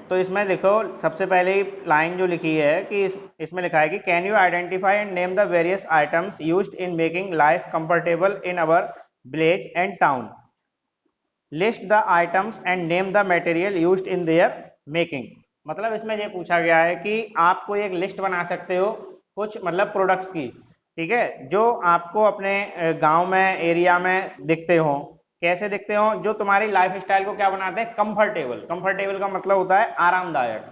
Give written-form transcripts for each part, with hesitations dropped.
तो इसमें देखो सबसे पहले लाइन जो लिखी है कि इसमें लिखा है कि can you identify and name the various items used in making life comfortable in our village and town, list the items and name the material used in their making. मतलब इसमें ये पूछा गया है कि आप कोई एक लिस्ट बना सकते हो कुछ मतलब प्रोडक्ट्स की, ठीक है, जो आपको अपने गांव में एरिया में दिखते हो। कैसे दिखते हो? जो तुम्हारी लाइफ स्टाइल को क्या बनाते हैं? कंफर्टेबल। कंफर्टेबल का मतलब होता है आरामदायक,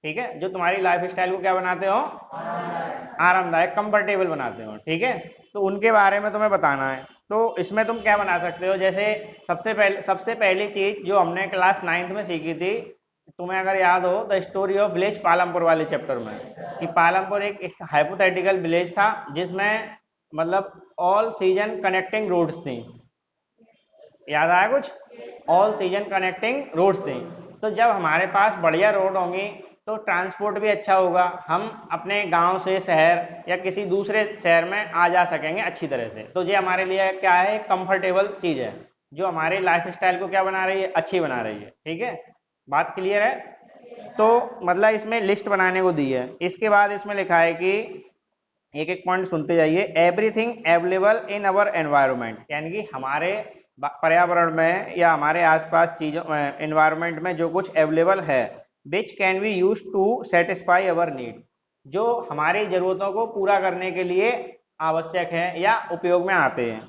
ठीक है, जो तुम्हारी लाइफ स्टाइल को क्या बनाते हो? आरामदायक, कंफर्टेबल बनाते हो, ठीक है। तो उनके बारे में तुम्हें बताना है। तो इसमें तुम क्या बना सकते हो? जैसे सबसे पहली चीज जो हमने क्लास 9th में सीखी थी, तुम्हें अगर याद हो, the story of village Palampur वाले चैप्टर में, कि पालमपुर एक हाइपोथेटिकल विलेज था जिसमें मतलब ऑल सीजन कनेक्टिंग रोड्स थी। याद आया कुछ? ऑल सीजन कनेक्टिंग रोड्स थी। तो जब हमारे पास बढ़िया रोड होंगी तो ट्रांसपोर्ट भी अच्छा होगा, हम अपने गांव से शहर या किसी दूसरे शहर में आ जा सकेंगे अच्छी तरह से। तो ये हमारे लिए क्या है? कंफर्टेबल चीज़ है जो हमारी लाइफ स्टाइल को क्या बना रही है? अच्छी बना रही है, ठीक है। बात क्लियर है? तो मतलब इसमें लिस्ट बनाने को दी है। इसके बाद इसमें लिखा है कि एक एक पॉइंट सुनते जाइए। Everything available in our environment, यानी कि हमारे पर्यावरण में या हमारे आसपास चीजों एनवायरनमेंट में जो कुछ अवेलेबल है, which can be use to satisfy our need, जो हमारी जरूरतों को पूरा करने के लिए आवश्यक है या उपयोग में आते हैं।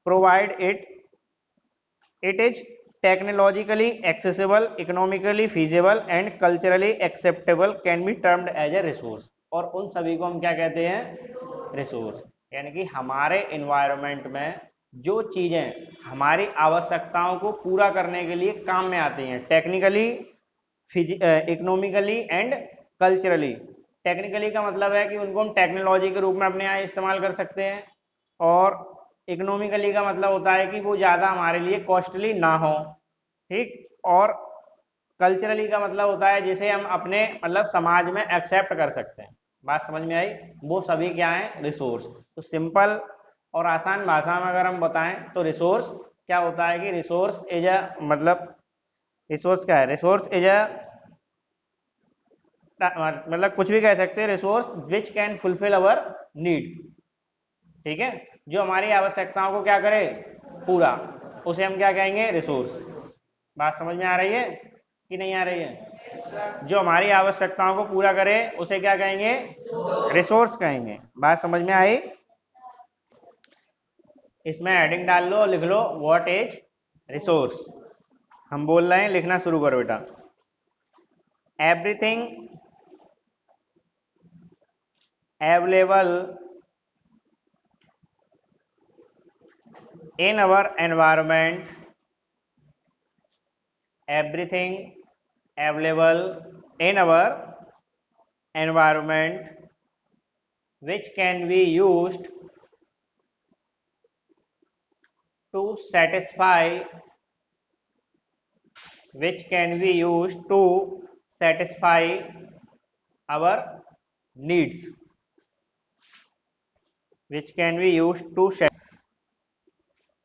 Provide it is technologically accessible, economically feasible and culturally acceptable, can be termed as a resource. और उन सभी को हम क्या कहते हैं? रिसोर्स। यानी कि हमारे इन्वायरमेंट में जो चीजें हमारी आवश्यकताओं को पूरा करने के लिए काम में आती हैं, technically, economically and culturally. Technically का मतलब है कि उनको हम टेक्नोलॉजी के रूप में अपने यहाँ इस्तेमाल कर सकते हैं, और इकोनॉमिकली का मतलब होता है कि वो ज़्यादा हमारे लिए कॉस्टली ना हो, ठीक। और कल्चरली का मतलब होता है जिसे हम अपने मतलब समाज में एक्सेप्ट कर सकते हैं। बात समझ में आई? वो सभी क्या है? रिसोर्स। तो सिंपल और आसान भाषा में अगर हम बताएं तो रिसोर्स क्या होता है कि रिसोर्स इज अ मतलब रिसोर्स क्या है? रिसोर्स इज अ मतलब कुछ भी कह सकते हैं, resource which can fulfil our need, ठीक है, जो हमारी आवश्यकताओं को क्या करे? पूरा, उसे हम क्या कहेंगे? रिसोर्स। बात समझ में आ रही है कि नहीं आ रही है? जो हमारी आवश्यकताओं को पूरा करे उसे क्या कहेंगे? रिसोर्स कहेंगे। बात समझ में आई? इसमें हेडिंग डाल लो, लिख लो व्हाट इज रिसोर्स। हम बोल रहे हैं, लिखना शुरू करो बेटा। Everything available in our environment, everything available in our environment which can be used to satisfy our needs, which can be used to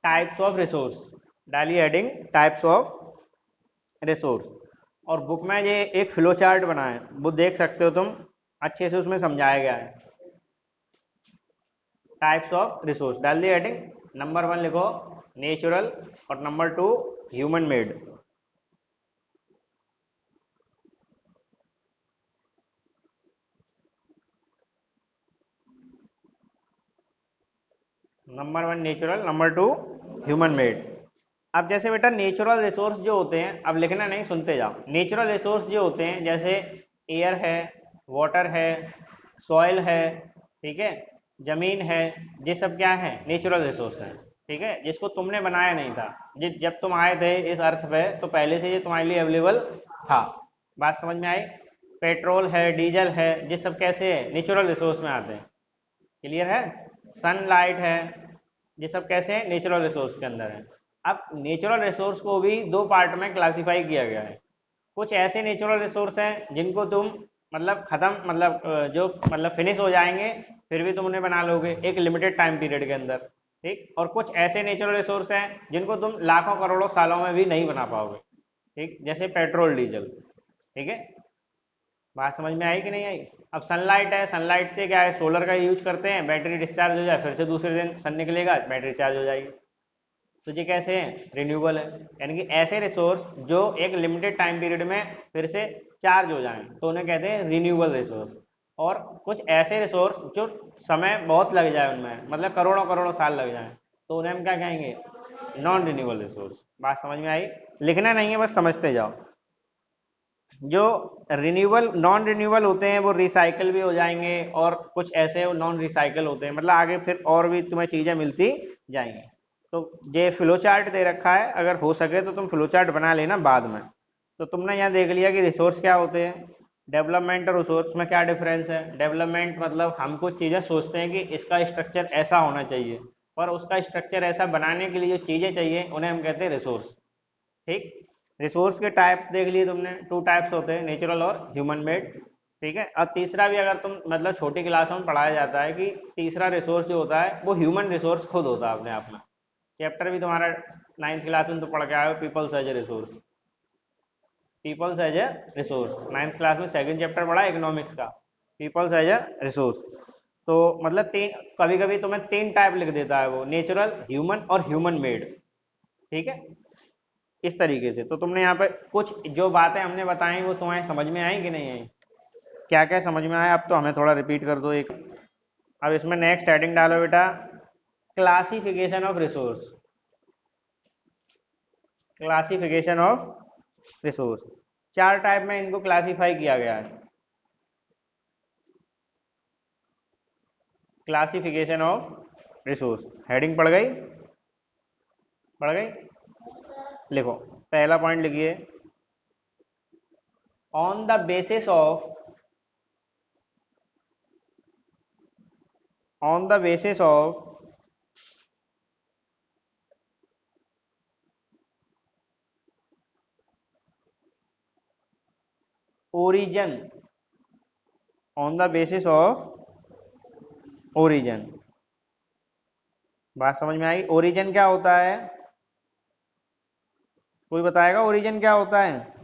types of resource. डालिए हेडिंग टाइप्स ऑफ रिसोर्स। और बुक में ये एक flow chart बना है, वो देख सकते हो तुम, अच्छे से उसमें समझाया गया है। टाइप्स ऑफ रिसोर्स डाल दिए हेडिंग। नंबर 1 लिखो नेचुरल, और number 2 human made. Number 1 natural, number 2 human made. अब जैसे बेटा नेचुरल रिसोर्स जो होते हैं, अब लिखना नहीं, सुनते जाओ। नेचुरल रिसोर्स जो होते हैं जैसे एयर है, वाटर है, सॉइल है, ठीक है, जमीन है, ये सब क्या है? नेचुरल रिसोर्स है, ठीक है, जिसको तुमने बनाया नहीं था। जब तुम आए थे इस अर्थ पे तो पहले से ये तुम्हारे लिए अवेलेबल था। बात समझ में आई? पेट्रोल है, डीजल है, ये सब कैसे है? नेचुरल रिसोर्स में आते हैं। क्लियर है? सनलाइट है, ये सब कैसे है? नेचुरल रिसोर्स के अंदर है। अब नेचुरल रिसोर्स को भी दो पार्ट में क्लासिफाई किया गया है। कुछ ऐसे नेचुरल रिसोर्स हैं जिनको तुम मतलब खत्म मतलब जो मतलब फिनिश हो जाएंगे, फिर भी तुम उन्हें बना लोगे एक लिमिटेड टाइम पीरियड के अंदर, ठीक। और कुछ ऐसे नेचुरल रिसोर्स हैं जिनको तुम लाखों करोड़ों सालों में भी नहीं बना पाओगे, ठीक, जैसे पेट्रोल डीजल। ठीक है, बात समझ में आई कि नहीं आई? अब सनलाइट है, सनलाइट से क्या है, सोलर का यूज करते हैं, बैटरी डिस्चार्ज हो जाए, फिर से दूसरे दिन सन निकलेगा, बैटरी चार्ज हो जाएगी। तो ये कैसे हैं? रिन्यूएबल है, यानी कि ऐसे रिसोर्स जो एक लिमिटेड टाइम पीरियड में फिर से चार्ज हो जाएं तो उन्हें कहते हैं रिन्यूएबल रिसोर्स। और कुछ ऐसे रिसोर्स जो समय बहुत लग जाए उनमें, मतलब करोड़ों करोड़ों साल लग जाए, तो उन्हें हम क्या कहेंगे? Non renewable resource. बात समझ में आई? लिखना नहीं है, बस समझते जाओ। जो रिन्यूएबल नॉन रिन्यूएबल होते हैं वो रिसाइकल भी हो जाएंगे, और कुछ ऐसे नॉन रिसाइकल होते हैं, मतलब आगे फिर और भी तुम्हें चीज़ें मिलती जाएंगी। तो ये फ्लो चार्ट दे रखा है, अगर हो सके तो तुम फ्लो चार्ट बना लेना बाद में। तो तुमने यहाँ देख लिया कि रिसोर्स क्या होते हैं, डेवलपमेंट और रिसोर्स में क्या डिफरेंस है। डेवलपमेंट मतलब हम कुछ चीज़ें सोचते हैं कि इसका स्ट्रक्चर ऐसा होना चाहिए, और उसका स्ट्रक्चर ऐसा बनाने के लिए जो चीज़ें चाहिए उन्हें हम कहते हैं रिसोर्स। ठीक, रिसोर्स के टाइप देख लिए तुमने, टू टाइप्स होते हैं, नेचुरल और ह्यूमन मेड। ठीक है, और तीसरा भी अगर तुम मतलब छोटी क्लासों में पढ़ाया जाता है कि तीसरा रिसोर्स जो होता है वो ह्यूमन रिसोर्स खुद होता है अपने आप में। चैप्टर भी तुम्हारा 9th क्लास में तो पढ़ के आए हो, peoples as a resource. Peoples as a resource 9th class में सेकंड चैप्टर पढ़ा इकोनॉमिक्स का, पीपल्स एज ए रिसोर्स। तो मतलब तीन, कभी कभी तुम्हें तीन टाइप लिख देता है वो, नेचुरल, ह्यूमन और ह्यूमन मेड। ठीक है, इस तरीके से। तो तुमने यहाँ पे कुछ जो बातें हमने बताई वो तुम्हें समझ में आई कि नहीं आई? क्या क्या समझ में आया? अब तो हमें थोड़ा रिपीट कर दो एक। अब इसमें नेक्स्ट हेडिंग डालो बेटा, classification of resource. Classification of resource, चार टाइप में इनको क्लासिफाई किया गया है। क्लासिफिकेशन ऑफ रिसोर्स, हेडिंग पड़ गई? पड़ गई? लिखो, पहला पॉइंट लिखिए, on the basis of, on the basis of origin, on the basis of origin। बात समझ में आई? ओरिजिन क्या होता है? कोई बताएगा ओरिजिन क्या होता है?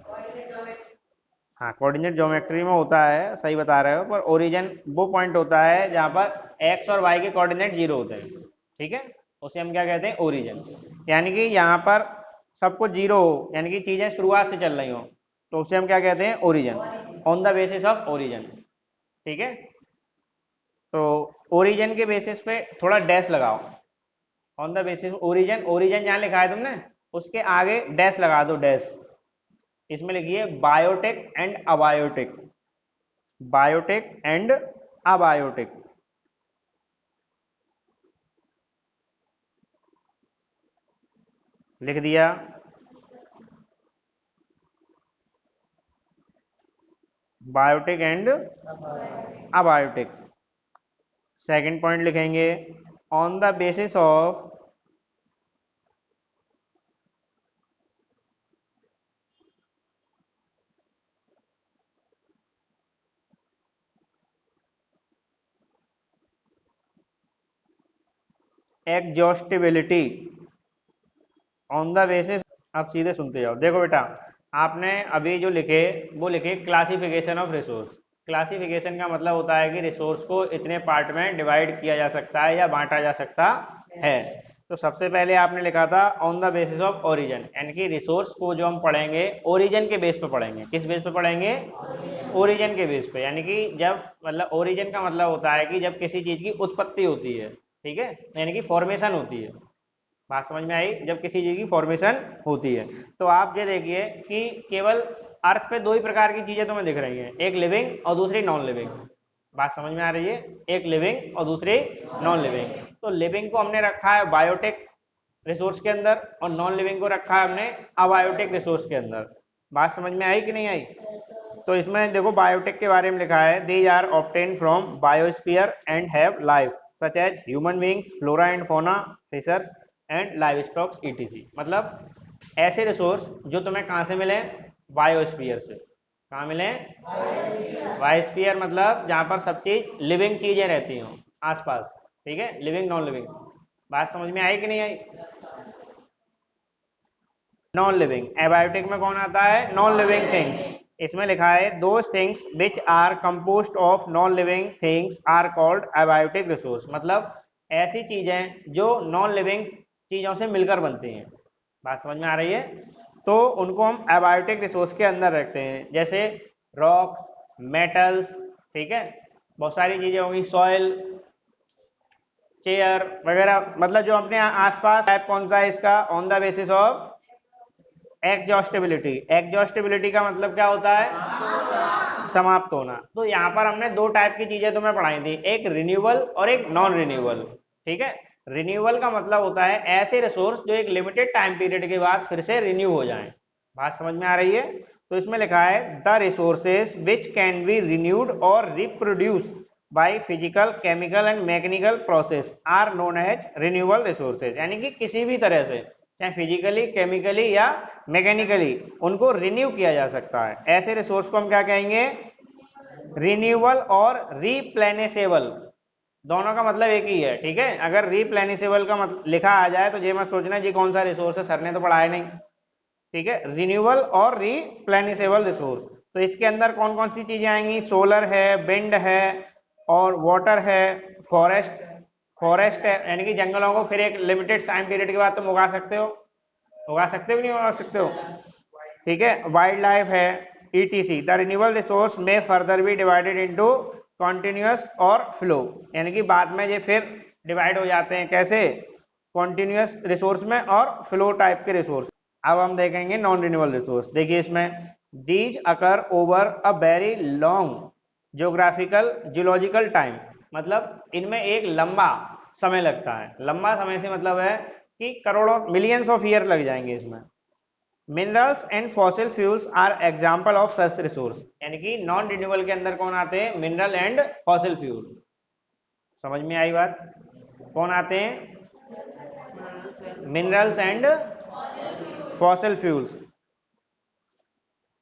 हाँ, कोऑर्डिनेट ज्योमेट्री में होता है, सही बता रहे हो, पर ओरिजिन वो पॉइंट होता है जहाँ पर एक्स और वाई के कोऑर्डिनेट जीरो होते हैं। ठीक है, उसे हम क्या कहते हैं? ओरिजिन। यानी कि यहाँ पर सब कुछ जीरो हो, यानी कि चीजें शुरुआत से चल रही हो, तो उसे हम क्या कहते हैं? Origin. On the basis of origin. ठीक है, तो ओरिजिन के बेसिस पे थोड़ा डैश लगाओ। On the basis origin, origin जहाँ लिखा है तुमने उसके आगे डैश लगा दो, डैश। इसमें लिखिए biotic and abiotic. Biotic and abiotic. लिख दिया? Biotic and abiotic. Second point लिखेंगे, on the basis of exhaustibility. On the basis, आप सीधे सुनते जाओ। देखो बेटा, आपने अभी जो लिखे वो लिखे क्लासिफिकेशन ऑफ रिसोर्स। क्लासिफिकेशन का मतलब होता है कि रिसोर्स को इतने पार्ट में डिवाइड किया जा सकता है या बांटा जा सकता है। तो सबसे पहले आपने लिखा था on the basis of origin, यानी कि रिसोर्स को जो हम पढ़ेंगे ओरिजिन के बेस पे पढ़ेंगे। किस बेस पे पढ़ेंगे? ओरिजिन के बेस पे। यानी कि जब, मतलब ओरिजिन का मतलब होता है कि जब किसी चीज की उत्पत्ति होती है, ठीक है, यानी कि फॉर्मेशन होती है। बात समझ में आई? जब किसी चीज की फॉर्मेशन होती है। तो आप ये देखिए कि केवल अर्थ पे दो ही प्रकार की चीजें तुम्हें दिख रही हैं, एक लिविंग और दूसरी नॉन लिविंग। बात समझ में आ रही है? एक लिविंग और दूसरी नॉन लिविंग। तो लिविंग को हमने रखा है बायोटिक रिसोर्स के अंदर, और नॉन लिविंग को रखा है हमने अबायोटिक रिसोर्स के अंदर। बात समझ में आई कि नहीं आई? तो इसमें देखो बायोटिक के बारे में लिखा है, these are obtain from biosphere and have life such as human beings, flora and fauna, fishers and live stocks etc. मतलब ऐसे रिसोर्स जो तुम्हें कहाँ से मिले? बायोस्फीयर से। कहाँ मिले? बायोस्फीयर मतलब जहाँ पर सब चीज लिविंग चीजें रहती हों आसपास। ठीक है, लिविंग नॉन लिविंग। बात समझ में आई कि नहीं आई? Non living. एबायोटिक में कौन आता है? Non living things. इसमें लिखा है those things which are composed of non living things are called abiotic resource. मतलब ऐसी चीजें जो नॉन लिविंग चीजों से मिलकर बनती हैं। बात समझ में आ रही है? तो उनको हम एबायोटिक रिसोर्स के अंदर रखते हैं, जैसे रॉक्स, मेटल्स, ठीक है, बहुत सारी चीजें होंगी, सॉइल, चेयर वगैरह। मतलब जो अपने आसपास टाइप कौन सा है इसका, on the basis of exhaustibility. Exhaustibility का मतलब क्या होता है? समाप्त होना। तो यहाँ पर हमने दो टाइप की चीजें तुम्हें पढ़ाई थी, एक रिन्यूअल और एक नॉन रिन्यूअल। ठीक है, रिन्यूअल का मतलब होता है ऐसे रिसोर्स जो एक लिमिटेड टाइम पीरियड के बाद फिर से रिन्यू हो जाएं। बात समझ में आ रही है? तो इसमें लिखा है the resources which can be renewed और reproduce by physical, chemical and mechanical process are known as renewable resources. यानी कि किसी भी तरह से, चाहे फिजिकली, केमिकली या मैकेनिकली, उनको रिन्यू किया जा सकता है। ऐसे रिसोर्स को हम क्या कहेंगे? रिन्यूएबल और रिप्लेनिशेबल। दोनों का मतलब एक ही है। ठीक है, अगर रिप्लेनिशेबल का मतलब लिखा आ जाए तो ये मत सोचना जी कौन सा रिसोर्स है, सर ने तो पढ़ाया नहीं। ठीक है, रिन्यूएबल और रिप्लेनिशेबल रिसोर्स। तो इसके अंदर कौन कौन सी चीजें आएंगी? सोलर है, विंड है, और वाटर है, फॉरेस्ट, फॉरेस्ट है, यानी कि जंगलों को फिर एक लिमिटेड टाइम पीरियड के बाद तुम उगा सकते हो। उगा सकते हो नहीं उगा सकते हो? ठीक है, वाइल्ड लाइफ है, ईटीसी। द रिन्यूएबल रिसोर्स में फर्दर भी डिवाइडेड इनटू कॉन्टिन्यूअस और फ्लो, यानी कि बाद में ये फिर डिवाइड हो जाते हैं। कैसे? कॉन्टिन्यूअस रिसोर्स में और फ्लो टाइप के रिसोर्स। अब हम देखेंगे नॉन रिन्यूएबल रिसोर्स। देखिए इसमें these occur over a very long geographical geological time. मतलब इनमें एक लंबा समय लगता है। लंबा समय से मतलब है कि करोड़ों, मिलियंस ऑफ ईयर लग जाएंगे इसमें। Minerals and fossil fuels are example of such resource. यानी कि नॉन रिन्यूएबल के अंदर कौन आते हैं? Mineral and fossil fuel. समझ में आई बात? कौन आते हैं? Minerals and fossil fuels.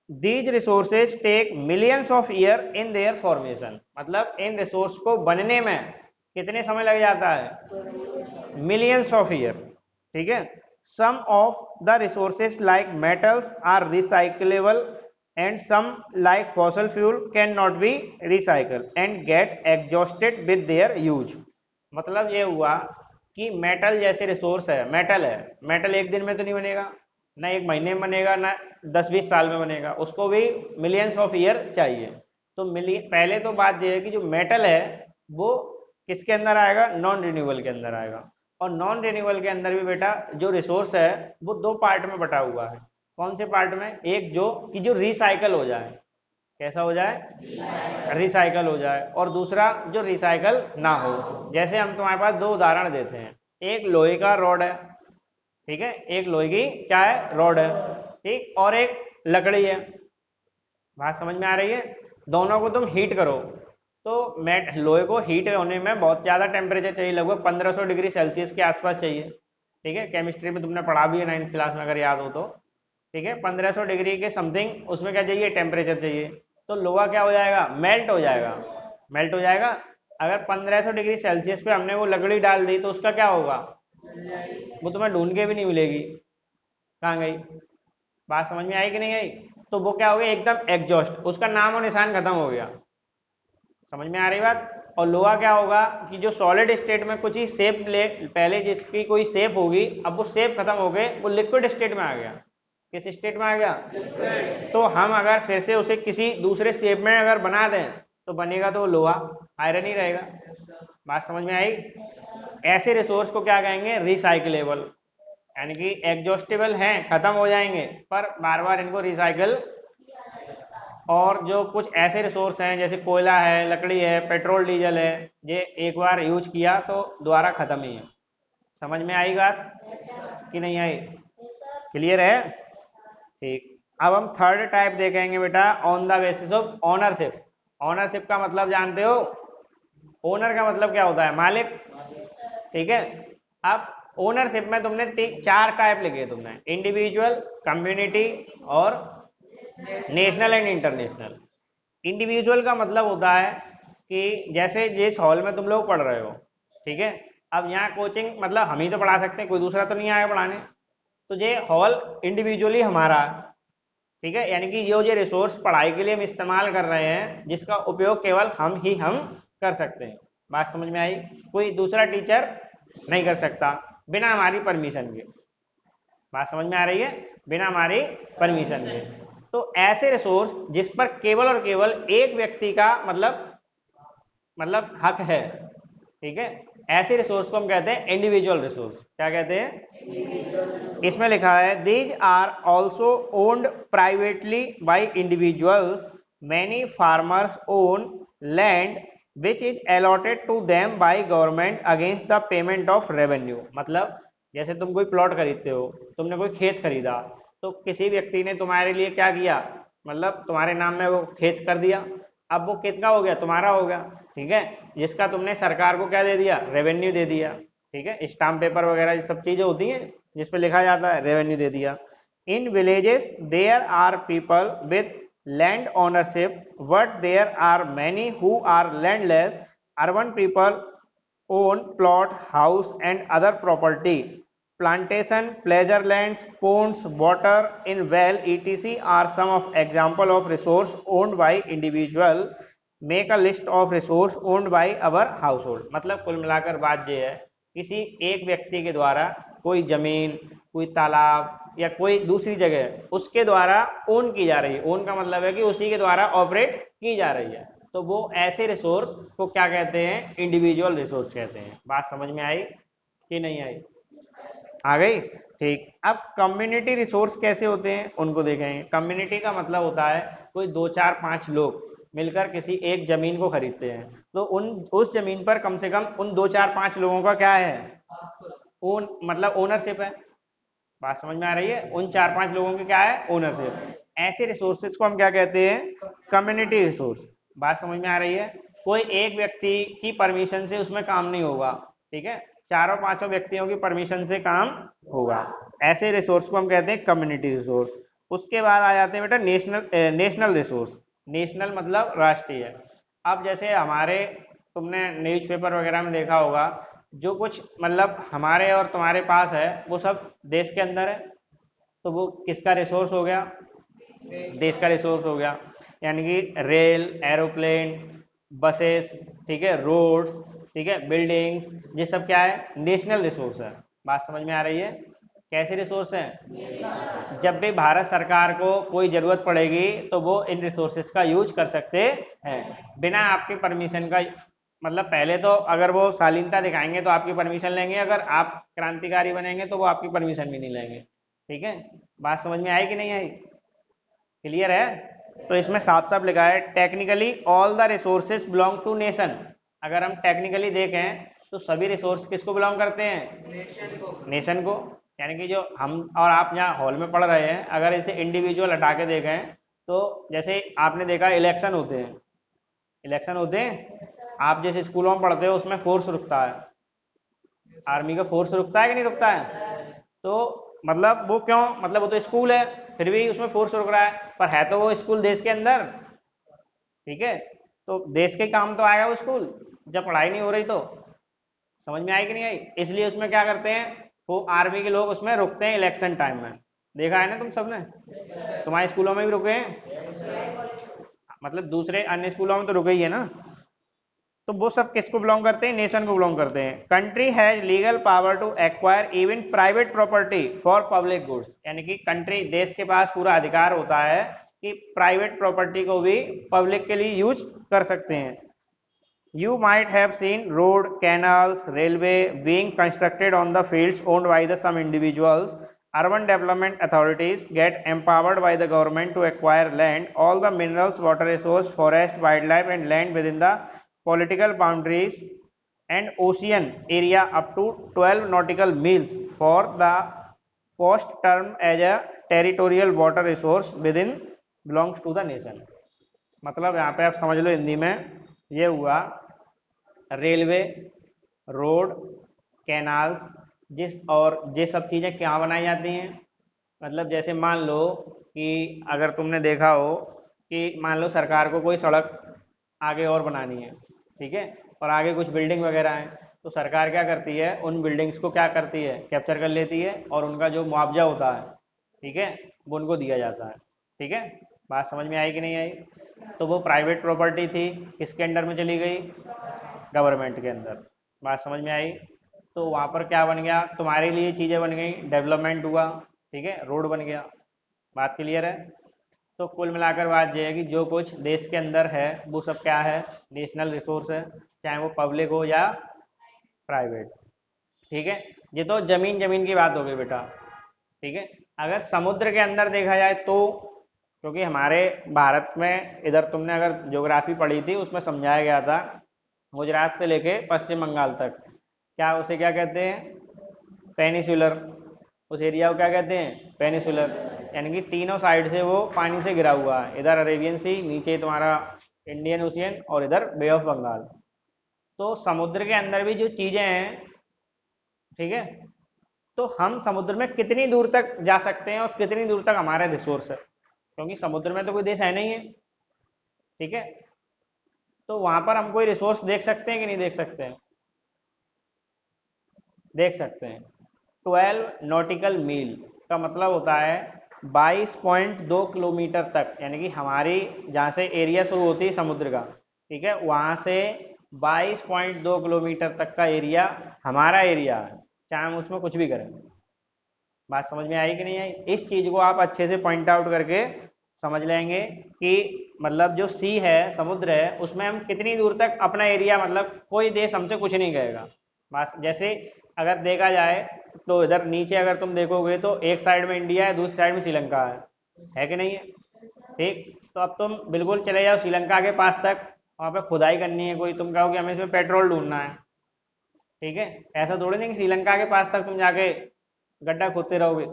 These resources take millions of year in their formation. मतलब इन रिसोर्स को बनने में कितने समय लग जाता है? Millions of year. ठीक है, some of the resources like metals are recyclable and some like fossil fuel can not be recycle and get exhausted with their use. मतलब ये हुआ कि मेटल जैसे रिसोर्स है, मेटल है, मेटल एक दिन में तो नहीं बनेगा, ना एक महीने में बनेगा, ना 10-20 साल में बनेगा, उसको भी मिलियंस ऑफ ईयर चाहिए। तो पहले तो बात यह है कि जो मेटल है वो किसके अंदर आएगा? नॉन रिन्यूएबल के अंदर आएगा। और नॉन रिन्यूएबल के अंदर भी बेटा जो रिसोर्स है वो दो पार्ट में बटा हुआ है। कौन से पार्ट में? एक जो कि जो रिसाइकल हो जाए। कैसा हो जाए? रिसाइकल हो जाए। और दूसरा जो रिसाइकल ना हो। जैसे हम तुम्हारे पास दो उदाहरण देते हैं, एक लोहे का रॉड है, ठीक है, एक लोहे की क्या है? रॉड है, ठीक, और एक लकड़ी है। बात समझ में आ रही है? दोनों को तुम हीट करो तो लोहे को हीट होने में बहुत ज़्यादा टेम्परेचर चाहिए, लगभग 1500 डिग्री सेल्सियस के आसपास चाहिए। ठीक है, केमिस्ट्री में तुमने पढ़ा भी है 9th क्लास में अगर याद हो तो। ठीक है, 1500 डिग्री के समथिंग उसमें क्या चाहिए? टेम्परेचर चाहिए। तो लोहा क्या हो जाएगा? मेल्ट हो जाएगा। मेल्ट हो जाएगा। अगर 1500 डिग्री सेल्सियस पे हमने वो लकड़ी डाल दी तो उसका क्या होगा? वो तुम्हें ढूंढ के भी नहीं मिलेगी, कहाँ गई? बात समझ में आई कि नहीं आई? तो वो क्या हो गया? एकदम एग्जॉस्ट, उसका नाम और निशान खत्म हो गया। समझ में आ रही बात? और लोहा क्या होगा कि जो सॉलिड स्टेट में कुछ ही शेप ले, पहले जिसकी कोई शेप होगी, अब वो शेप खत्म हो गए, वो लिक्विड स्टेट में आ गया। किस स्टेट में आ गया? तो हम अगर फिर से उसे किसी दूसरे शेप में अगर बना दें तो बनेगा तो लोहा, आयरन ही रहेगा। बात समझ में आई? ऐसे रिसोर्स को क्या कहेंगे? रिसाइकलेबल। यानी कि एग्जॉस्टेबल हैं, खत्म हो जाएंगे, पर बार बार इनको रिसाइकल। और जो कुछ ऐसे रिसोर्स हैं जैसे कोयला है, लकड़ी है, पेट्रोल डीजल है, ये एक बार यूज किया तो दोबारा खत्म ही है। समझ में आई बात कि नहीं आई? क्लियर है? ठीक। अब हम थर्ड टाइप देखेंगे बेटा, on the basis of ownership. Ownership का मतलब जानते हो? ओनर का मतलब क्या होता है? मालिक। ठीक है, अब ओनरशिप में तुमने चार टाइप लिखे तुमने, इंडिविजुअल, कम्युनिटी और नेशनल एंड इंटरनेशनल। इंडिविजुअल का मतलब होता है कि जैसे जिस हॉल में तुम लोग पढ़ रहे हो, ठीक है, अब यहाँ कोचिंग मतलब हम ही तो पढ़ा सकते हैं, कोई दूसरा तो नहीं आया पढ़ाने। तो ये हॉल इंडिविजुअली हमारा है, ठीक है, यानी कि ये रिसोर्स पढ़ाई के लिए हम इस्तेमाल कर रहे हैं, जिसका उपयोग केवल हम कर सकते हैं। बात समझ में आई? कोई दूसरा टीचर नहीं कर सकता बिना हमारी परमिशन के। बात समझ में आ रही है? बिना हमारी परमिशन के। तो ऐसे रिसोर्स जिस पर केवल और केवल एक व्यक्ति का मतलब हक है, ठीक है, ऐसे रिसोर्स को हम कहते हैं इंडिविजुअल रिसोर्स। क्या कहते हैं? इसमें लिखा है these are also owned privately by individuals. Many farmers own land which is allotted to them by government against the payment of revenue. मतलब जैसे तुम कोई प्लॉट खरीदते हो, तुमने कोई खेत खरीदा, तो किसी व्यक्ति ने तुम्हारे लिए क्या किया, मतलब तुम्हारे नाम में वो खेत कर दिया। अब वो कितना हो गया? तुम्हारा हो गया, ठीक है, जिसका तुमने सरकार को क्या दे दिया? रेवेन्यू दे दिया। ठीक है, स्टाम्प पेपर वगैरह ये सब चीजें होती हैं जिसपे लिखा जाता है, रेवेन्यू दे दिया। In villages there are people with land ownership but there are many who are landless. Urban people own plot, house and other property. Plantation, pleasure lands, ponds, water in well, etc. are some of example of resource owned by individual. Make a list of resource owned by our household. मतलब कुल मिलाकर बात ये है, किसी एक व्यक्ति के द्वारा कोई जमीन, कोई तालाब या कोई दूसरी जगह उसके द्वारा ओन की जा रही है। ओन का मतलब है कि उसी के द्वारा ऑपरेट की जा रही है, तो वो ऐसे रिसोर्स को क्या कहते हैं? इंडिविजुअल रिसोर्स कहते हैं। बात समझ में आई कि नहीं आई? आ गई? ठीक। अब कम्युनिटी रिसोर्स कैसे होते हैं उनको देखेंगे। कम्युनिटी का मतलब होता है कोई 2 4 5 लोग मिलकर किसी एक जमीन को खरीदते हैं, तो उस जमीन पर कम से कम उन 2 4 5 लोगों का क्या है? ओन, मतलब ओनरशिप है। बात समझ में आ रही है? उन 4 5 लोगों की क्या है? ओनरशिप। ऐसे रिसोर्सेज को हम क्या कहते हैं? Community resource. बात समझ में आ रही है? कोई एक व्यक्ति की परमिशन से उसमें काम नहीं होगा, ठीक है, चारों पांचों व्यक्तियों की परमिशन से काम होगा। ऐसे रिसोर्स को हम कहते हैं कम्युनिटी रिसोर्स। उसके बाद आ जाते हैं बेटा नेशनल रिसोर्स। नेशनल मतलब राष्ट्रीय। अब जैसे हमारे, तुमने न्यूज़पेपर वगैरह में देखा होगा, जो कुछ मतलब हमारे और तुम्हारे पास है वो सब देश के अंदर है, तो वो किसका रिसोर्स हो गया? देश का रिसोर्स हो गया। यानी कि रेल, एरोप्लेन, बसेस, ठीक है, रोड्स, ठीक है, बिल्डिंग्स, ये सब क्या है? नेशनल रिसोर्स है। बात समझ में आ रही है? कैसे रिसोर्स हैं? जब भी भारत सरकार को कोई जरूरत पड़ेगी तो वो इन रिसोर्सेज का यूज कर सकते हैं बिना आपकी परमिशन का। मतलब पहले तो अगर वो शालीनता दिखाएंगे तो आपकी परमिशन लेंगे, अगर आप क्रांतिकारी बनेंगे तो वो आपकी परमिशन भी नहीं लेंगे। ठीक है, बात समझ में आई कि नहीं आई? क्लियर है? तो इसमें साफ साफ लिखा है technically all the resources belong to nation. अगर हम टेक्निकली देखें तो सभी रिसोर्स किसको बिलोंग करते हैं? नेशन को। यानी कि जो हम और आप यहाँ हॉल में पढ़ रहे हैं, अगर इसे इंडिविजुअल हटा के देखें तो जैसे आपने देखा इलेक्शन होते हैं, इलेक्शन होते हैं, आप जैसे स्कूलों में पढ़ते हो उसमें फोर्स रुकता है, आर्मी का फोर्स रुकता है कि नहीं रुकता है? तो मतलब वो क्यों? मतलब वो तो स्कूल है, फिर भी उसमें फोर्स रुक रहा है, पर है तो वो स्कूल देश के अंदर, ठीक है, तो देश के काम तो आएगा वो स्कूल जब पढ़ाई नहीं हो रही तो। समझ में आई कि नहीं आई? इसलिए उसमें क्या करते हैं, वो आर्मी के लोग उसमें रुकते हैं इलेक्शन टाइम में। देखा है ना तुम सबने? तुम्हारे स्कूलों में भी रुके हैं? मतलब दूसरे अन्य स्कूलों में तो रुके ही है ना। तो वो सब किसको बिलोंग करते हैं? नेशन को बिलोंग करते हैं। Country has legal power to acquire even private property for public goods. यानी कि कंट्री, देश के पास पूरा अधिकार होता है कि प्राइवेट प्रॉपर्टी को भी पब्लिक के लिए यूज कर सकते हैं। You might have seen road, canals, railway being constructed on the fields owned by some individuals. Urban development authorities get empowered by the government to acquire land, all the minerals, water resource, forest, wildlife and land within the political boundaries and ocean area up to 12 nautical miles for the coast term as a territorial water resource within belongs to the nation. मतलब यहाँ पे आप समझ लो हिंदी में ये हुआ, railway, road, canals, जिस और ये सब चीज़ें क्या बनाई जाती हैं? मतलब जैसे मान लो कि अगर तुमने देखा हो कि मान लो सरकार को कोई सड़क आगे और बनानी है, ठीक है, और आगे कुछ बिल्डिंग वगैरह हैं, तो सरकार क्या करती है, उन बिल्डिंग्स को क्या करती है? कैप्चर कर लेती है और उनका जो मुआवजा होता है, ठीक है, वो उनको दिया जाता है। ठीक है, बात समझ में आई कि नहीं आई? तो वो प्राइवेट प्रॉपर्टी थी, किसके अंडर में चली गई? गवर्नमेंट के अंदर। बात समझ में आई? तो वहाँ पर क्या बन गया? तुम्हारे लिए चीज़ें बन गई, डेवलपमेंट हुआ, ठीक है, रोड बन गया। बात क्लियर है? तो कुल मिलाकर बात यह है कि जो कुछ देश के अंदर है वो सब क्या है? नेशनल रिसोर्स है, चाहे वो पब्लिक हो या प्राइवेट। ठीक है, ये तो जमीन जमीन की बात हो गई बेटा। ठीक है, अगर समुद्र के अंदर देखा जाए तो, क्योंकि हमारे भारत में इधर तुमने अगर ज्योग्राफी पढ़ी थी उसमें समझाया गया था, गुजरात से लेके पश्चिम बंगाल तक, क्या उसे क्या कहते हैं? पेनिसुलर। उस एरिया को क्या कहते हैं? पेनिसुलर। यानी कि तीनों साइड से वो पानी से घिरा हुआ है, इधर अरेबियन सी, नीचे तुम्हारा इंडियन ओशियन, और इधर बे ऑफ बंगाल। तो समुद्र के अंदर भी जो चीजें हैं, ठीक है, तो हम समुद्र में कितनी दूर तक जा सकते हैं और कितनी दूर तक हमारा रिसोर्स है, क्योंकि समुद्र में तो कोई देश है नहीं है। ठीक है, तो वहां पर हम कोई रिसोर्स देख सकते हैं कि नहीं देख सकते हैं? देख सकते हैं। 12 नॉटिकल मील का मतलब होता है 22.2 किलोमीटर तक, यानी कि हमारी जहाँ से एरिया शुरू होती है समुद्र का, ठीक है, वहाँ से 22.2 किलोमीटर तक का एरिया हमारा एरिया है, चाहे हम उसमें कुछ भी करें। बात समझ में आई कि नहीं आई? इस चीज़ को आप अच्छे से पॉइंट आउट करके समझ लेंगे कि मतलब जो सी है, समुद्र है, उसमें हम कितनी दूर तक अपना एरिया, मतलब कोई देश हमसे कुछ नहीं कहेगा। बस जैसे अगर देखा जाए तो इधर नीचे अगर तुम देखोगे तो एक साइड में इंडिया है, दूसरी साइड में श्रीलंका है कि नहीं है? ठीक, तो अब तुम बिल्कुल चले जाओ श्रीलंका के पास तक, वहाँ पे खुदाई करनी है कोई, तुम कहोगे हमें इसमें पेट्रोल ढूंढना है, ठीक है, ऐसा थोड़ी नहीं कि श्रीलंका के पास तक तुम जाके गड्ढा खोदते रहोगे।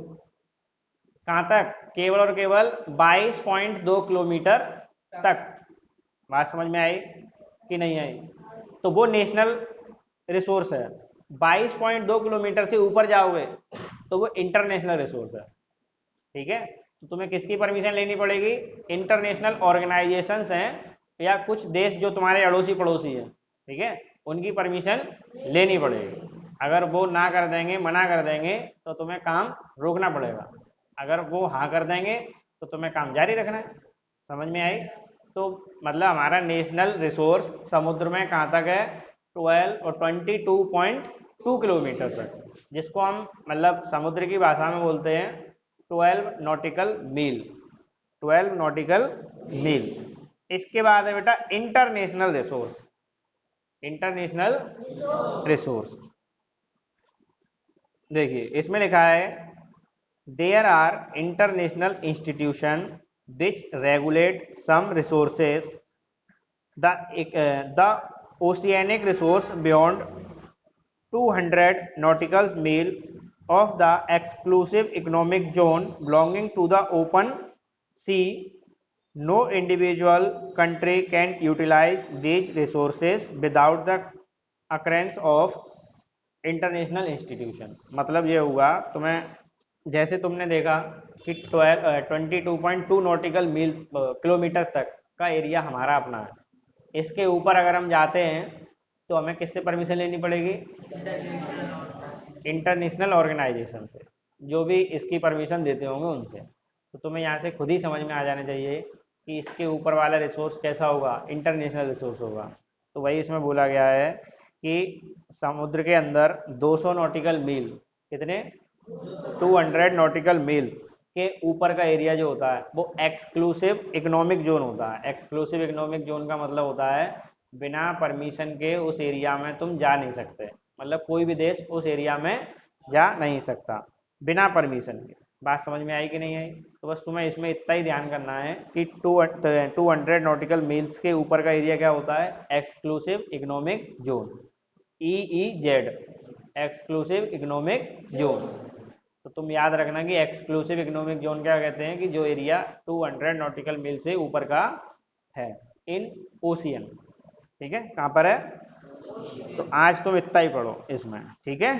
कहाँ तक? केवल और केवल 22.2 किलोमीटर तक। बात समझ में आई कि नहीं आई? तो वो नेशनल रिसोर्स है। 22.2 किलोमीटर से ऊपर जाओगे तो वो इंटरनेशनल रिसोर्स है। ठीक है, तो तुम्हें किसकी परमिशन लेनी पड़ेगी? इंटरनेशनल ऑर्गेनाइजेशंस हैं या कुछ देश जो तुम्हारे अड़ोसी पड़ोसी हैं, ठीक है, उनकी परमिशन लेनी पड़ेगी। अगर वो ना कर देंगे, मना कर देंगे, तो तुम्हें काम रोकना पड़ेगा। अगर वो हाँ कर देंगे तो तुम्हें काम जारी रखना है। समझ में आई? तो मतलब हमारा नेशनल रिसोर्स समुद्र में कहाँ तक है? 12 और 22.2 किलोमीटर तक, जिसको हम मतलब समुद्र की भाषा में बोलते हैं 12 नॉटिकल मील। 12 नॉटिकल मील। इसके बाद है बेटा इंटरनेशनल रिसोर्स। इंटरनेशनल रिसोर्स देखिए इसमें लिखा है there are international institution which regulate some resources. The oceanic resource beyond 200 nautical mile of the exclusive economic zone belonging to the open sea. No individual country can utilize these resources without the occurrence of international institution. मतलब ये हुआ, तुम्हें जैसे तुमने देखा कि 22.2 nautical मील kilometre तक का एरिया हमारा अपना है। इसके ऊपर अगर हम जाते हैं तो हमें किससे परमिशन लेनी पड़ेगी? इंटरनेशनल ऑर्गेनाइजेशन से, जो भी इसकी परमिशन देते होंगे उनसे। तो तुम्हें यहाँ से खुद ही समझ में आ जाना चाहिए कि इसके ऊपर वाला रिसोर्स कैसा होगा? इंटरनेशनल रिसोर्स होगा। तो वही इसमें बोला गया है कि समुद्र के अंदर 200 नॉटिकल मील, कितने? 200 नॉटिकल मील के ऊपर का एरिया जो होता है वो एक्सक्लूसिव इकोनॉमिक जोन होता है। एक्सक्लूसिव इकोनॉमिक जोन का मतलब होता है बिना परमिशन के उस एरिया में तुम जा नहीं सकते, मतलब कोई भी देश उस एरिया में जा नहीं सकता बिना परमिशन के। बात समझ में आई कि नहीं आई? तो बस तुम्हें इसमें इतना ही ध्यान करना है कि 200 नॉटिकल मील्स के ऊपर का एरिया क्या होता है? Exclusive economic zone, EEZ, exclusive economic zone. तो तुम याद रखना कि एक्सक्लूसिव इकोनॉमिक जोन क्या कहते हैं? कि जो एरिया 200 नॉटिकल मील से ऊपर का है इन ओशियन। ठीक है, कहाँ पर है? तो आज तुम इतना ही पढ़ो इसमें, ठीक है।